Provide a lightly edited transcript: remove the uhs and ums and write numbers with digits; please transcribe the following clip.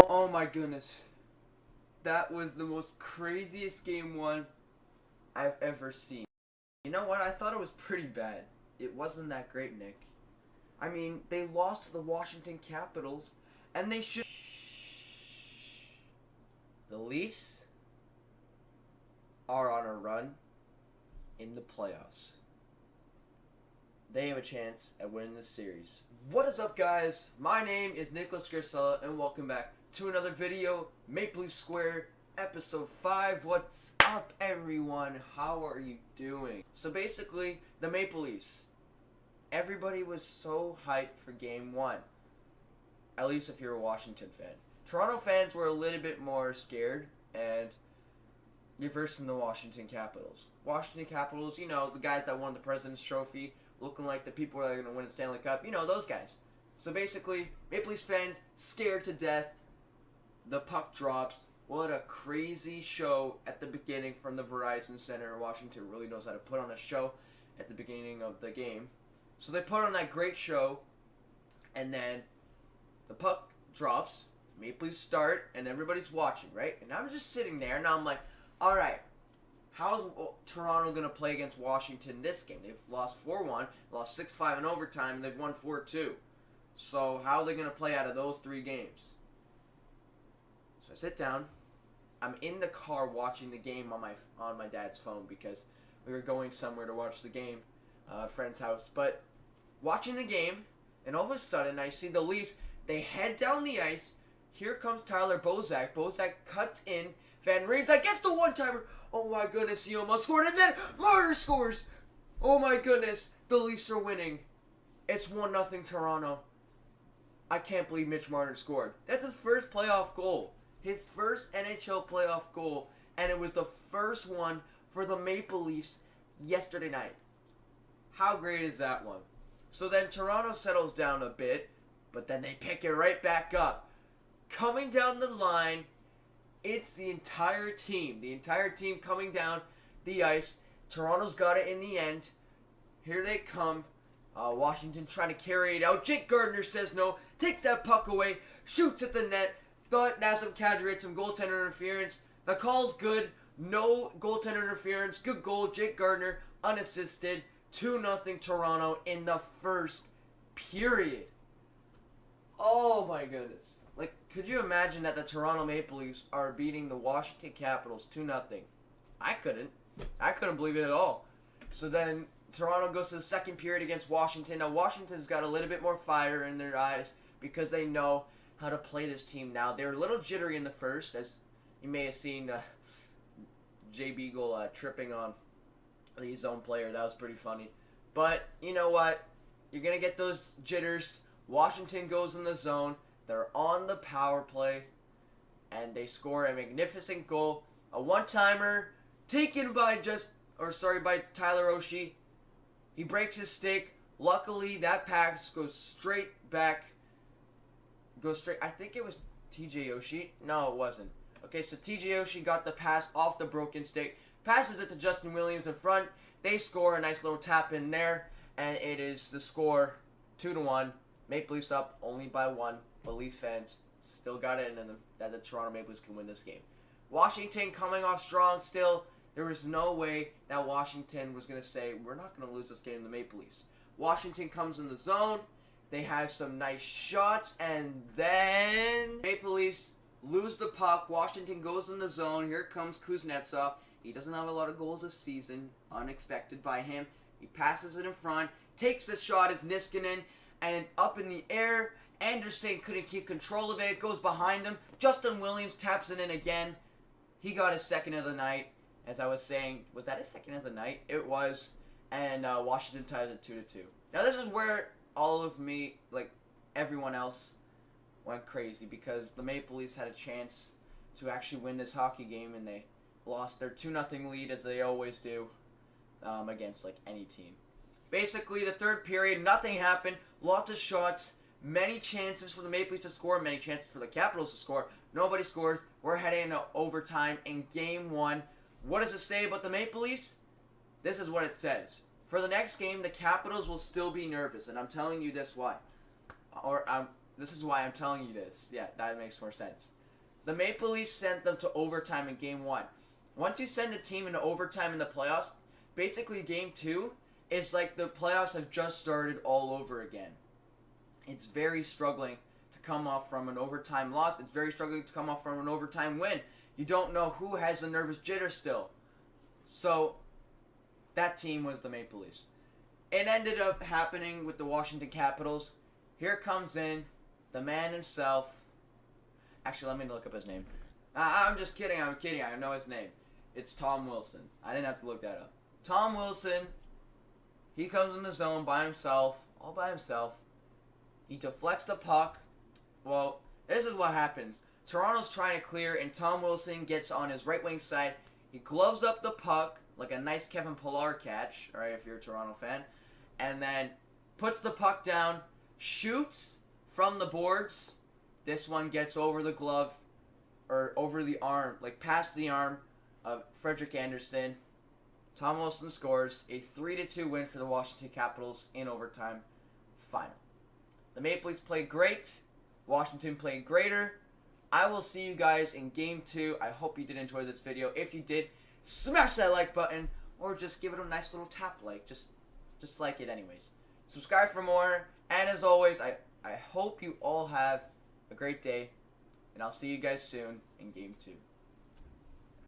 Oh my goodness. That was the most craziest game one I've ever seen. You know what? I thought it was pretty bad. It wasn't that great, Nick. I mean, they lost to the Washington Capitals, and they should. The Leafs are on a run in the playoffs. They have a chance at winning the series. What is up, guys? My name is Nicholas Grisella, and welcome back to another video, Maple Leaf Square, episode 5. What's up, everyone? How are you doing? So basically, the Maple Leafs. Everybody was so hyped for game 1. At least if you're a Washington fan. Toronto fans were a little bit more scared, and you're versing the Washington Capitals. Washington Capitals, you know, the guys that won the President's Trophy, looking like the people that are going to win the Stanley Cup. You know, those guys. So basically, Maple Leafs fans scared to death. The puck drops. What a crazy show at the beginning from the Verizon Center. Washington really knows how to put on a show at the beginning of the game. So they put on that great show, and then the puck drops. Maple Leafs start, and everybody's watching, right? And I'm just sitting there, and I'm like, all right, how's Toronto going to play against Washington this game? They've lost 4-1, lost 6-5 in overtime, and they've won 4-2. So how are they going to play out of those 3 games? So I sit down. I'm in the car watching the game on my dad's phone because we were going somewhere to watch the game, a friend's house. But watching the game, and all of a sudden I see the Leafs. They head down the ice. Here comes Tyler Bozak. Bozak cuts in. Van Riemsdyk gets the one-timer. Oh my goodness, he almost scored. And then Marner scores. Oh my goodness, the Leafs are winning. It's 1-0 Toronto. I can't believe Mitch Marner scored. That's his first playoff goal. His first NHL playoff goal. And it was the first one for the Maple Leafs yesterday night. How great is that one? So then Toronto settles down a bit. But then they pick it right back up. Coming down the line, it's the entire team. The entire team coming down the ice. Toronto's got it in the end. Here they come. Washington trying to carry it out. Jake Gardiner says no. Takes that puck away. Shoots at the net. Thought Nazem Kadri had some goaltender interference. The call's good. No goaltender interference. Good goal. Jake Gardiner unassisted. 2-0 Toronto in the first period. Oh my goodness. Like, could you imagine that the Toronto Maple Leafs are beating the Washington Capitals 2-0? I couldn't. I couldn't believe it at all. So then Toronto goes to the second period against Washington. Now Washington's got a little bit more fire in their eyes because they know how to play this team now. They were a little jittery in the first, as you may have seen Jay Beagle tripping on his own player. That was pretty funny. But you know what? You're going to get those jitters. Washington goes in the zone. They're on the power play, and they score a magnificent goal. A one-timer taken by by Tyler Oshie. He breaks his stick. Luckily, that pass goes straight back. I think it was TJ Oshie. No, it wasn't. Okay, so TJ Oshie got the pass off the broken stick. Passes it to Justin Williams in front. They score a nice little tap in there, and it is the score 2-1. Maple Leafs up only by 1. But Leafs fans still got it in them that the Toronto Maple Leafs can win this game. Washington coming off strong still. There was no way that Washington was going to say, we're not going to lose this game to the Maple Leafs. Washington comes in the zone. They have some nice shots. And then Maple Leafs lose the puck. Washington goes in the zone. Here comes Kuznetsov. He doesn't have a lot of goals this season. Unexpected by him. He passes it in front. Takes the shot as Niskanen. And up in the air. Anderson couldn't keep control of it. It goes behind him. Justin Williams taps it in again. He got his second of the night. As I was saying, was that his second of the night? It was. And Washington ties it 2-2. Now this is where all of me, like everyone else, went crazy. Because the Maple Leafs had a chance to actually win this hockey game. And they lost their 2-0 lead as they always do against like any team. Basically, the third period, nothing happened. Lots of shots. Many chances for the Maple Leafs to score. Many chances for the Capitals to score. Nobody scores. We're heading into overtime in Game 1. What does it say about the Maple Leafs? This is what it says. For the next game, the Capitals will still be nervous. And I'm telling you this why. this is why I'm telling you this. Yeah, that makes more sense. The Maple Leafs sent them to overtime in Game 1. Once you send a team into overtime in the playoffs, basically Game 2 is like the playoffs have just started all over again. It's very struggling to come off from an overtime loss. It's very struggling to come off from an overtime win. You don't know who has the nervous jitter still. So, that team was the Maple Leafs. It ended up happening with the Washington Capitals. Here comes in the man himself. Actually, let me look up his name. I'm just kidding. I'm kidding. I know his name. It's Tom Wilson. I didn't have to look that up. Tom Wilson. He comes in the zone by himself. All by himself. He deflects the puck. Well, this is what happens. Toronto's trying to clear, and Tom Wilson gets on his right wing side. He gloves up the puck like a nice Kevin Pillar catch, alright, if you're a Toronto fan, and then puts the puck down, shoots from the boards. This one gets over the glove, or over the arm, like past the arm of Frederik Andersen. Tom Wilson scores a 3-2 win for the Washington Capitals in overtime final. The Maple Leafs played great. Washington played greater. I will see you guys in Game 2. I hope you did enjoy this video. If you did, smash that like button, or just give it a nice little tap like. Just like it anyways. Subscribe for more, and as always, I hope you all have a great day, and I'll see you guys soon in Game 2.